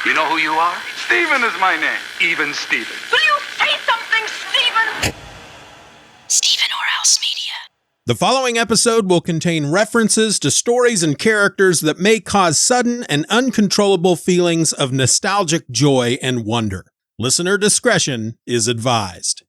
You know who you are? Steven is my name. Even Steven. Will you say something, Steven? Stephen Orhouse Media. The following episode will contain references to stories and characters that may cause sudden and uncontrollable feelings of nostalgic joy and wonder. Listener discretion is advised.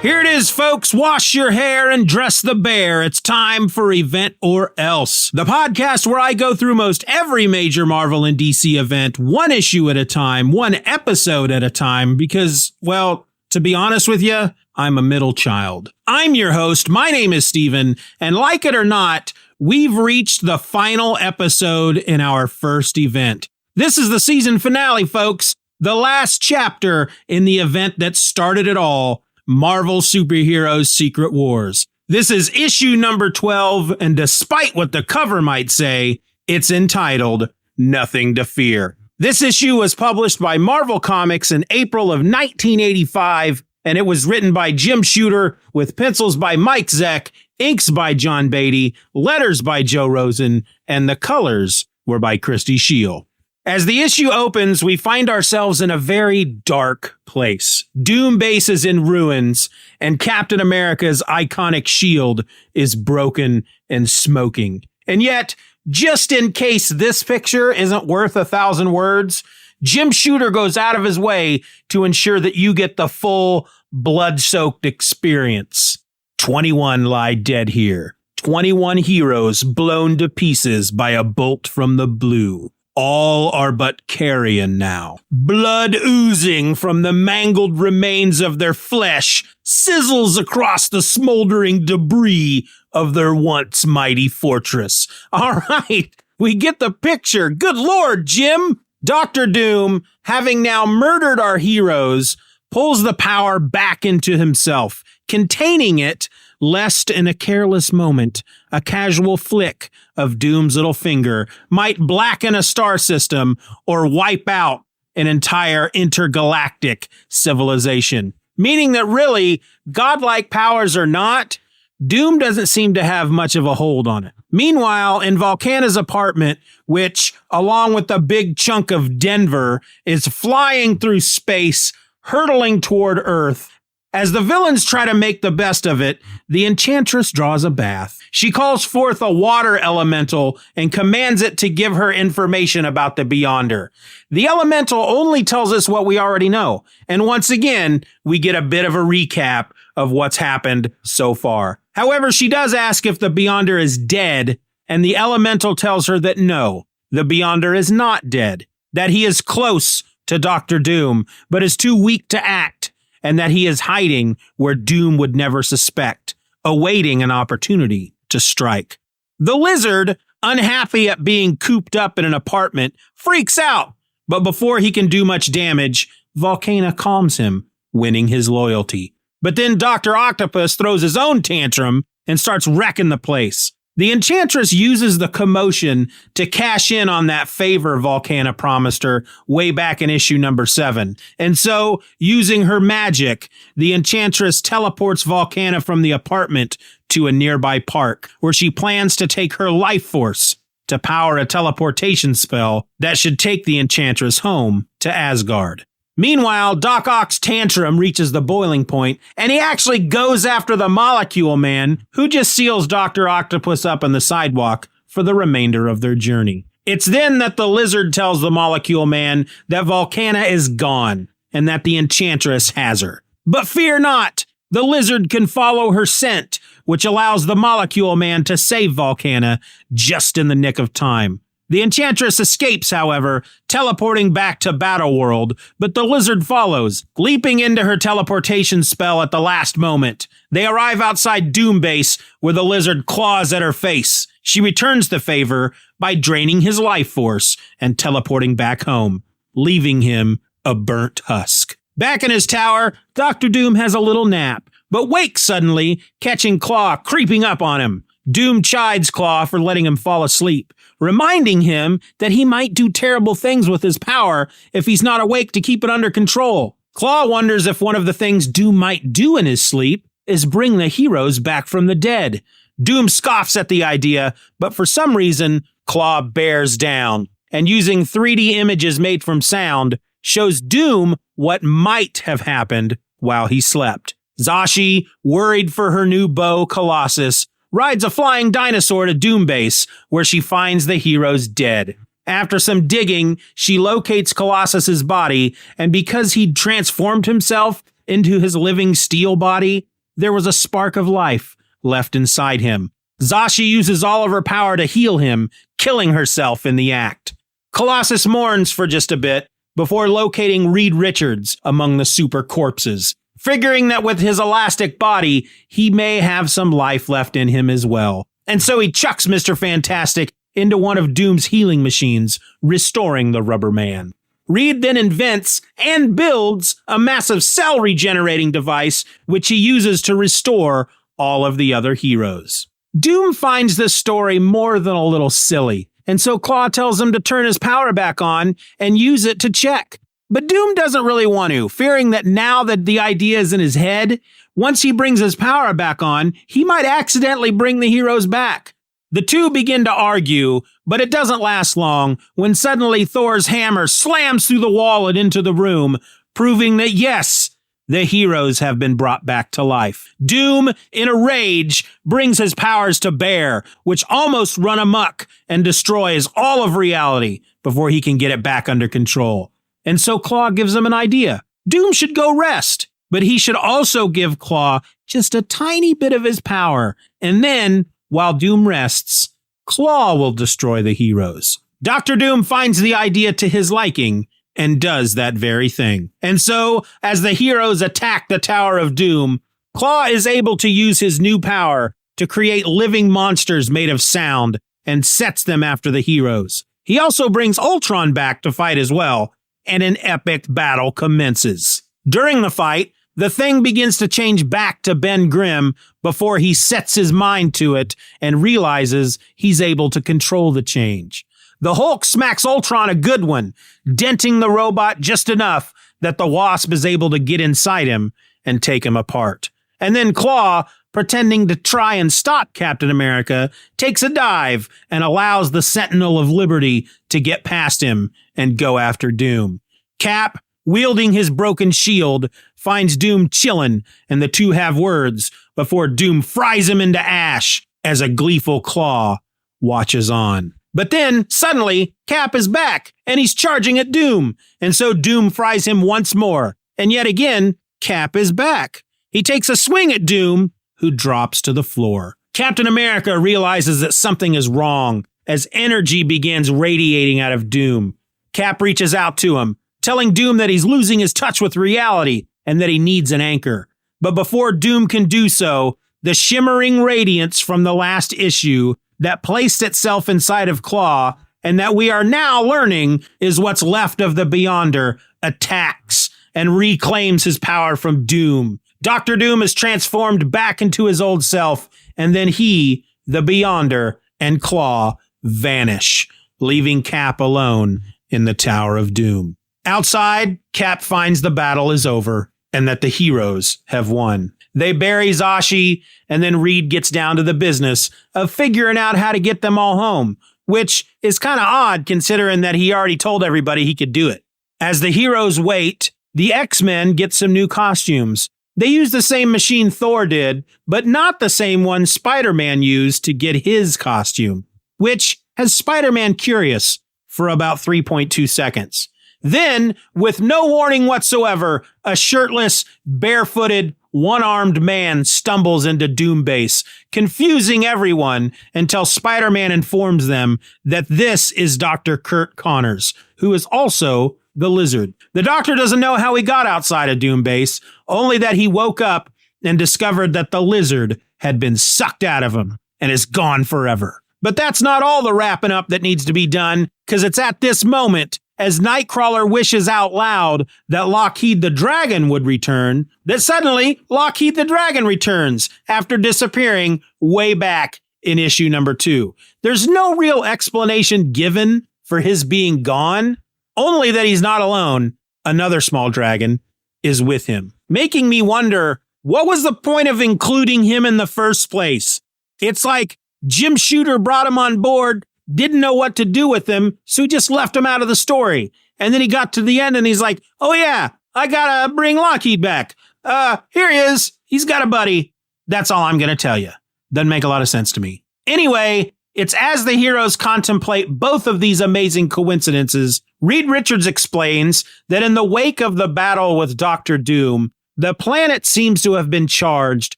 Here it is, folks. Wash your hair and dress the bear. It's time for Event or Else, the podcast where I go through most every major Marvel and DC event, one issue at a time, one episode at a time, because, well, to be honest with you, I'm a middle child. I'm your host. My name is Steven, and like it or not, we've reached the final episode in our first event. This is the season finale, folks. The last chapter in the event that started it all. Marvel Superheroes Secret Wars. This is issue number 12, and despite what the cover might say, it's entitled Nothing to Fear. This issue was published by Marvel Comics in April of 1985, and it was written by Jim Shooter with pencils by Mike Zeck, inks by John Beatty, letters by Joe Rosen, and the colors were by Christy Scheel. As the issue opens, we find ourselves in a very dark place. Doom Base is in ruins, and Captain America's iconic shield is broken and smoking. And yet, just in case this picture isn't worth 1,000 words, Jim Shooter goes out of his way to ensure that you get the full blood-soaked experience. 21 lie dead here. 21 heroes blown to pieces by a bolt from the blue. All are but carrion now. Blood oozing from the mangled remains of their flesh sizzles across the smoldering debris of their once mighty fortress. All right, we get the picture. Good Lord, Jim! Dr. Doom, having now murdered our heroes, pulls the power back into himself, containing it lest in a careless moment, a casual flick of Doom's little finger might blacken a star system or wipe out an entire intergalactic civilization. Meaning that really, godlike powers or not, Doom doesn't seem to have much of a hold on it. Meanwhile, in Volcana's apartment, which, along with a big chunk of Denver, is flying through space, hurtling toward Earth, as the villains try to make the best of it, the Enchantress draws a bath. She calls forth a water elemental and commands it to give her information about the Beyonder. The elemental only tells us what we already know. And once again, we get a bit of a recap of what's happened so far. However, she does ask if the Beyonder is dead, and the elemental tells her that no, the Beyonder is not dead, that he is close to Dr. Doom, but is too weak to act, and that he is hiding where Doom would never suspect, awaiting an opportunity to strike. The Lizard, unhappy at being cooped up in an apartment, freaks out, but before he can do much damage, Volcana calms him, winning his loyalty. But then Dr. Octopus throws his own tantrum and starts wrecking the place. The Enchantress uses the commotion to cash in on that favor Volcana promised her way back in issue number 7. And so, using her magic, the Enchantress teleports Volcana from the apartment to a nearby park, where she plans to take her life force to power a teleportation spell that should take the Enchantress home to Asgard. Meanwhile, Doc Ock's tantrum reaches the boiling point, and he actually goes after the Molecule Man, who just seals Dr. Octopus up on the sidewalk for the remainder of their journey. It's then that the Lizard tells the Molecule Man that Volcana is gone, and that the Enchantress has her. But fear not! The Lizard can follow her scent, which allows the Molecule Man to save Volcana just in the nick of time. The Enchantress escapes, however, teleporting back to Battleworld, but the Lizard follows, leaping into her teleportation spell at the last moment. They arrive outside Doom Base, where the Lizard claws at her face. She returns the favor by draining his life force and teleporting back home, leaving him a burnt husk. Back in his tower, Dr. Doom has a little nap, but wakes suddenly, catching Claw creeping up on him. Doom chides Claw for letting him fall asleep, reminding him that he might do terrible things with his power if he's not awake to keep it under control. Claw wonders if one of the things Doom might do in his sleep is bring the heroes back from the dead. Doom scoffs at the idea, but for some reason, Claw bears down, and using 3D images made from sound, shows Doom what might have happened while he slept. Zashi, worried for her new beau, Colossus, rides a flying dinosaur to Doom Base, where she finds the heroes dead. After some digging, she locates Colossus's body, and because he'd transformed himself into his living steel body, there was a spark of life left inside him. Zashi uses all of her power to heal him, killing herself in the act. Colossus mourns for just a bit before locating Reed Richards among the super corpses, figuring that with his elastic body, he may have some life left in him as well. And so he chucks Mr. Fantastic into one of Doom's healing machines, restoring the Rubber Man. Reed then invents and builds a massive cell regenerating device, which he uses to restore all of the other heroes. Doom finds this story more than a little silly, and so Claw tells him to turn his power back on and use it to check. But Doom doesn't really want to, fearing that now that the idea is in his head, once he brings his power back on, he might accidentally bring the heroes back. The two begin to argue, but it doesn't last long when suddenly Thor's hammer slams through the wall and into the room, proving that yes, the heroes have been brought back to life. Doom, in a rage, brings his powers to bear, which almost run amok and destroys all of reality before he can get it back under control. And so Claw gives him an idea. Doom should go rest, but he should also give Claw just a tiny bit of his power, and then, while Doom rests, Claw will destroy the heroes. Dr. Doom finds the idea to his liking and does that very thing. And so, as the heroes attack the Tower of Doom, Claw is able to use his new power to create living monsters made of sound and sets them after the heroes. He also brings Ultron back to fight as well, and an epic battle commences. During the fight, the Thing begins to change back to Ben Grimm before he sets his mind to it and realizes he's able to control the change. The Hulk smacks Ultron a good one, denting the robot just enough that the Wasp is able to get inside him and take him apart. And then Claw, pretending to try and stop Captain America, takes a dive and allows the Sentinel of Liberty to get past him and go after Doom. Cap, wielding his broken shield, finds Doom chillin', and the two have words before Doom fries him into ash as a gleeful Claw watches on. But then, suddenly, Cap is back, and he's charging at Doom, and so Doom fries him once more. And yet again, Cap is back. He takes a swing at Doom, who drops to the floor. Captain America realizes that something is wrong as energy begins radiating out of Doom. Cap reaches out to him, telling Doom that he's losing his touch with reality and that he needs an anchor. But before Doom can do so, the shimmering radiance from the last issue that placed itself inside of Claw, and that we are now learning is what's left of the Beyonder, attacks and reclaims his power from Doom. Dr. Doom is transformed back into his old self, and then he, the Beyonder, and Claw vanish, leaving Cap alone in the Tower of Doom. Outside, Cap finds the battle is over and that the heroes have won. They bury Zashi, and then Reed gets down to the business of figuring out how to get them all home, which is kind of odd considering that he already told everybody he could do it. As the heroes wait, the X-Men get some new costumes. They use the same machine Thor did, but not the same one Spider-Man used to get his costume, which has Spider-Man curious for about 3.2 seconds. Then, with no warning whatsoever, a shirtless, barefooted, one-armed man stumbles into Doom Base, confusing everyone until Spider-Man informs them that this is Dr. Kurt Connors, who is also the Lizard. The Doctor doesn't know how he got outside of Doom Base, only that he woke up and discovered that the Lizard had been sucked out of him and is gone forever. But that's not all the wrapping up that needs to be done, because it's at this moment, as Nightcrawler wishes out loud that Lockheed the Dragon would return, that suddenly Lockheed the Dragon returns after disappearing way back in issue number 2. There's no real explanation given for his being gone, only that he's not alone. Another small dragon is with him, making me wonder, what was the point of including him in the first place? It's like Jim Shooter brought him on board, didn't know what to do with him, so he just left him out of the story. And then he got to the end and he's like, oh yeah, I gotta bring Lockheed back. Here he is. He's got a buddy. That's all I'm gonna tell you. Doesn't make a lot of sense to me. Anyway, it's as the heroes contemplate both of these amazing coincidences, Reed Richards explains that in the wake of the battle with Dr. Doom, the planet seems to have been charged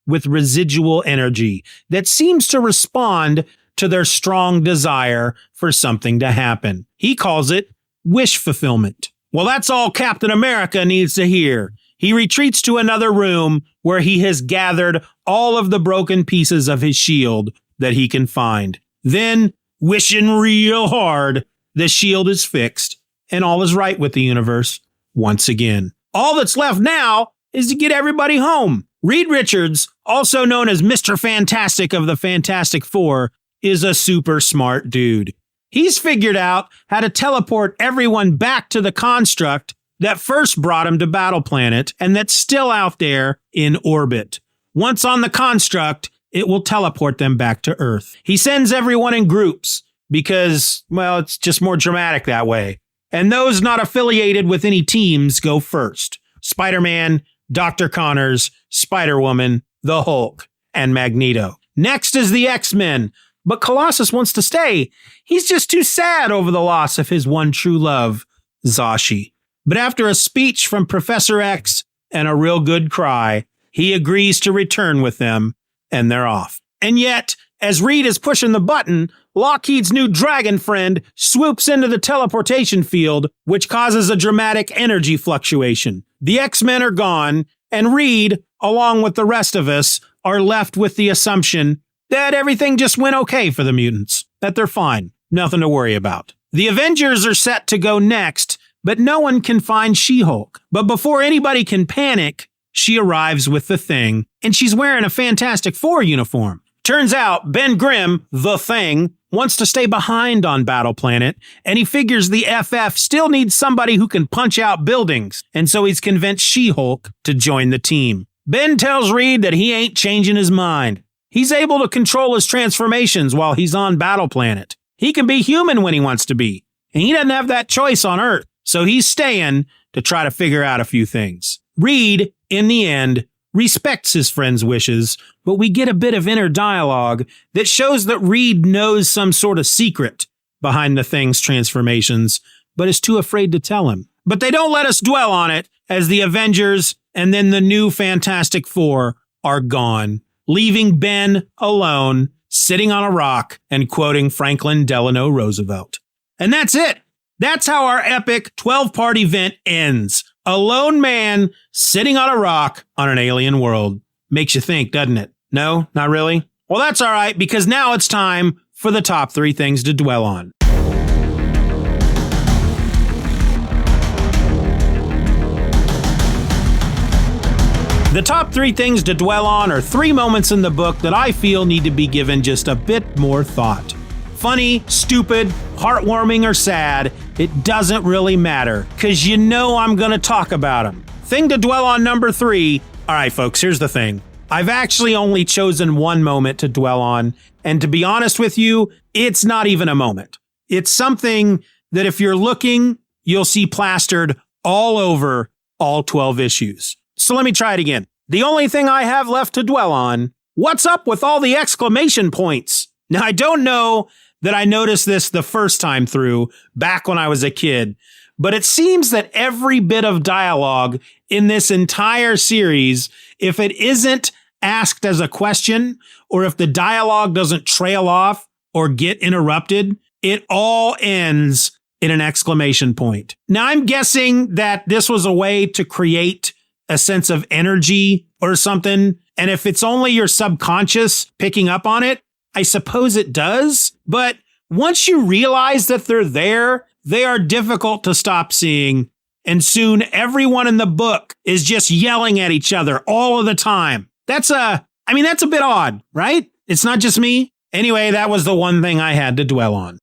with residual energy that seems to respond to their strong desire for something to happen. He calls it wish fulfillment. Well, that's all Captain America needs to hear. He retreats to another room where he has gathered all of the broken pieces of his shield that he can find. Then, wishing real hard, the shield is fixed and all is right with the universe once again. All that's left now is to get everybody home. Reed Richards, also known as Mr. Fantastic of the Fantastic Four, is a super smart dude. He's figured out how to teleport everyone back to the construct that first brought him to Battle Planet and that's still out there in orbit. Once on the construct, it will teleport them back to Earth. He sends everyone in groups because, well, it's just more dramatic that way. And those not affiliated with any teams go first. Spider-Man, Dr. Connors, Spider-Woman, the Hulk, and Magneto. Next is the X-Men, but Colossus wants to stay. He's just too sad over the loss of his one true love, Zashi. But after a speech from Professor X and a real good cry, he agrees to return with them, and they're off. And yet, as Reed is pushing the button, Lockheed's new dragon friend swoops into the teleportation field, which causes a dramatic energy fluctuation. The X-Men are gone, and Reed, along with the rest of us, are left with the assumption that everything just went okay for the mutants, that they're fine, nothing to worry about. The Avengers are set to go next, but no one can find She-Hulk. But before anybody can panic, she arrives with the Thing, and she's wearing a Fantastic Four uniform. Turns out Ben Grimm, the Thing, wants to stay behind on Battle Planet, and he figures the FF still needs somebody who can punch out buildings, and so he's convinced She-Hulk to join the team. Ben tells Reed that he ain't changing his mind. He's able to control his transformations while he's on Battle Planet. He can be human when he wants to be, and he doesn't have that choice on Earth, so he's staying to try to figure out a few things. Reed, in the end, respects his friend's wishes, but we get a bit of inner dialogue that shows that Reed knows some sort of secret behind the Thing's transformations, but is too afraid to tell him. But they don't let us dwell on it, as the Avengers and then the new Fantastic Four are gone, leaving Ben alone, sitting on a rock and quoting Franklin Delano Roosevelt. And that's it. That's how our epic 12-part event ends. A lone man sitting on a rock on an alien world. Makes you think, doesn't it? No, not really? Well, that's all right, because now it's time for the top 3 things to dwell on. The top 3 things to dwell on are 3 moments in the book that I feel need to be given just a bit more thought. Funny, stupid, heartwarming, or sad, it doesn't really matter, because you know I'm going to talk about them. Thing to dwell on number 3. All right, folks, here's the thing. I've actually only chosen one moment to dwell on, and to be honest with you, it's not even a moment. It's something that if you're looking, you'll see plastered all over all 12 issues. So let me try it again. The only thing I have left to dwell on, what's up with all the exclamation points? Now, I don't know that I noticed this the first time through, back when I was a kid, but it seems that every bit of dialogue in this entire series, if it isn't asked as a question, or if the dialogue doesn't trail off or get interrupted, it all ends in an exclamation point. Now, I'm guessing that this was a way to create a sense of energy or something, and if it's only your subconscious picking up on it, I suppose it does, but once you realize that they're there, they are difficult to stop seeing, and soon everyone in the book is just yelling at each other all of the time. That's a bit odd, right? It's not just me. Anyway, that was the one thing I had to dwell on.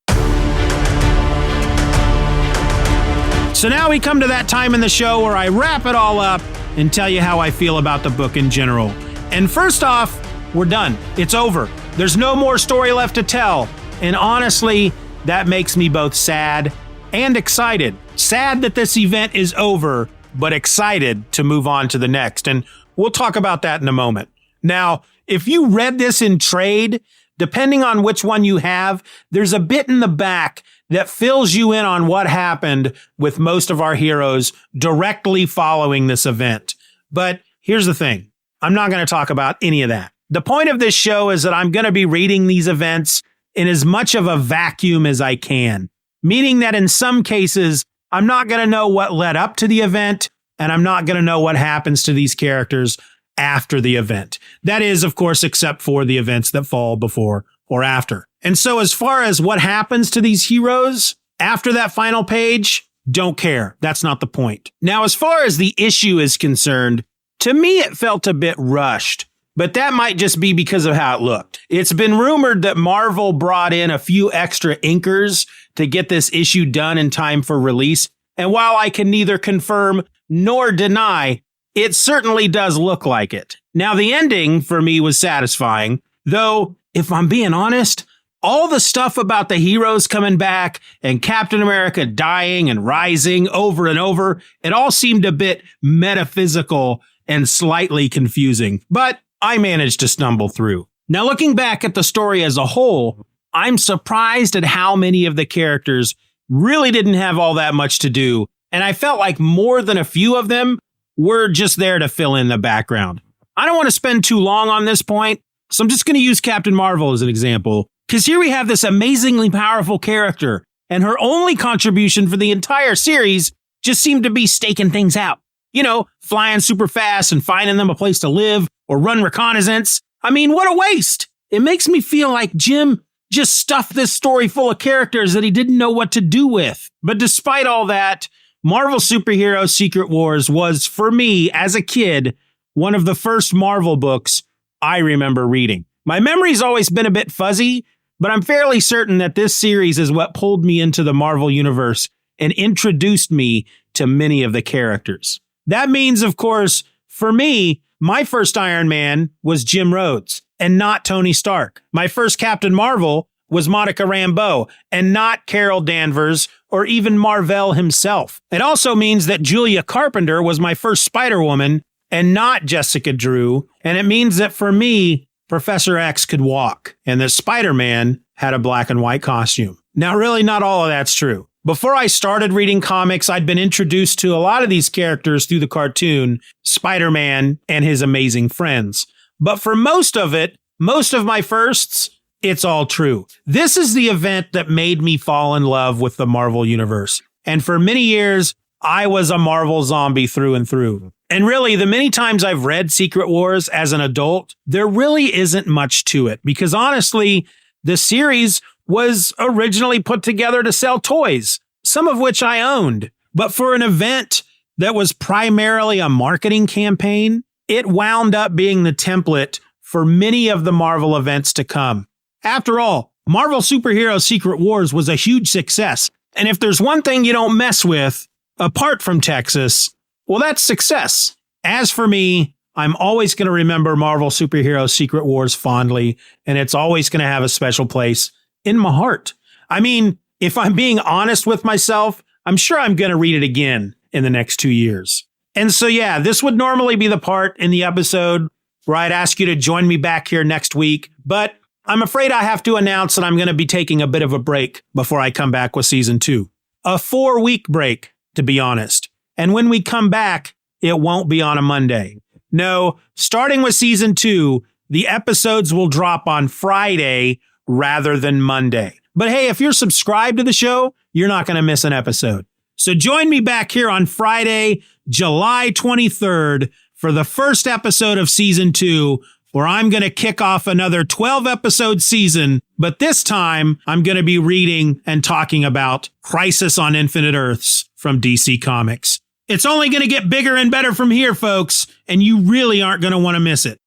So now we come to that time in the show where I wrap it all up and tell you how I feel about the book in general. And first off, we're done. It's over. There's no more story left to tell. And honestly, that makes me both sad and excited. Sad that this event is over, but excited to move on to the next. And we'll talk about that in a moment. Now, if you read this in trade, depending on which one you have, there's a bit in the back that fills you in on what happened with most of our heroes directly following this event. But here's the thing. I'm not going to talk about any of that. The point of this show is that I'm going to be reading these events in as much of a vacuum as I can, meaning that in some cases, I'm not going to know what led up to the event, and I'm not going to know what happens to these characters after the event. That is, of course, except for the events that fall before or after. And so as far as what happens to these heroes after that final page, don't care. That's not the point. Now, as far as the issue is concerned, to me, it felt a bit rushed, but that might just be because of how it looked. It's been rumored that Marvel brought in a few extra inkers to get this issue done in time for release. And while I can neither confirm nor deny, it certainly does look like it. Now, the ending for me was satisfying, though, if I'm being honest, all the stuff about the heroes coming back and Captain America dying and rising over and over, it all seemed a bit metaphysical and slightly confusing, but I managed to stumble through. Now, looking back at the story as a whole, I'm surprised at how many of the characters really didn't have all that much to do, and I felt like more than a few of them were just there to fill in the background. I don't want to spend too long on this point, so I'm just going to use Captain Marvel as an example. Because here we have this amazingly powerful character, and her only contribution for the entire series just seemed to be staking things out. You know, flying super fast and finding them a place to live or run reconnaissance. I mean, what a waste. It makes me feel like Jim just stuffed this story full of characters that he didn't know what to do with. But despite all that, Marvel Superhero Secret Wars was, for me, as a kid, one of the first Marvel books I remember reading. My memory's always been a bit fuzzy, but I'm fairly certain that this series is what pulled me into the Marvel Universe and introduced me to many of the characters. That means, of course, for me, my first Iron Man was Jim Rhodes and not Tony Stark. My first Captain Marvel was Monica Rambeau and not Carol Danvers or even Marvel himself. It also means that Julia Carpenter was my first Spider-Woman and not Jessica Drew. And it means that for me, Professor X could walk, and that Spider-Man had a black and white costume. Now, really, not all of that's true. Before I started reading comics, I'd been introduced to a lot of these characters through the cartoon, Spider-Man and His Amazing Friends. But for most of it, most of my firsts, it's all true. This is the event that made me fall in love with the Marvel Universe. And for many years, I was a Marvel zombie through and through. And really, the many times I've read Secret Wars as an adult, there really isn't much to it. Because honestly, the series was originally put together to sell toys, some of which I owned. But for an event that was primarily a marketing campaign, it wound up being the template for many of the Marvel events to come. After all, Marvel Superhero Secret Wars was a huge success. And if there's one thing you don't mess with, apart from Texas, well, that's success. As for me, I'm always going to remember Marvel Superhero Secret Wars fondly, and it's always going to have a special place in my heart. I mean, if I'm being honest with myself, I'm sure I'm going to read it again in the next 2 years. And so, yeah, this would normally be the part in the episode where I'd ask you to join me back here next week, but I'm afraid I have to announce that I'm going to be taking a bit of a break before I come back with season 2. A 4-week break, to be honest. And when we come back, it won't be on a Monday. No, starting with season 2, the episodes will drop on Friday rather than Monday. But hey, if you're subscribed to the show, you're not going to miss an episode. So join me back here on Friday, July 23rd for the first episode of season 2, where I'm going to kick off another 12-episode season. But this time, I'm going to be reading and talking about Crisis on Infinite Earths from DC Comics. It's only going to get bigger and better from here, folks, and you really aren't going to want to miss it.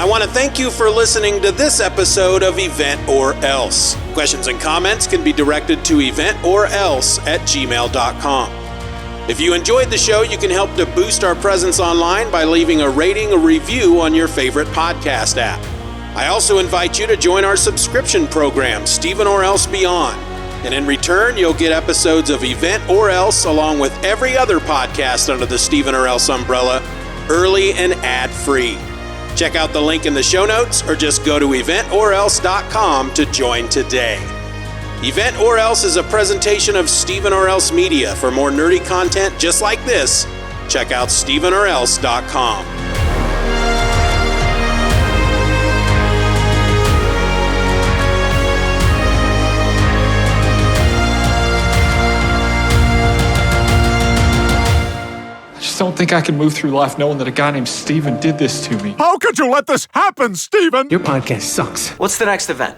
I want to thank you for listening to this episode of Event or Else. Questions and comments can be directed to eventorelse@gmail.com. If you enjoyed the show, you can help to boost our presence online by leaving a rating or review on your favorite podcast app. I also invite you to join our subscription program, Stephen or Else Beyond. And in return, you'll get episodes of Event or Else along with every other podcast under the Stephen or Else umbrella, early and ad-free. Check out the link in the show notes or just go to eventorelse.com to join today. Event or Else is a presentation of Stephen or Else Media. For more nerdy content just like this, check out stephenorelse.com. I just don't think I can move through life knowing that a guy named Steven did this to me. How could you let this happen, Steven? Your podcast sucks. What's the next event?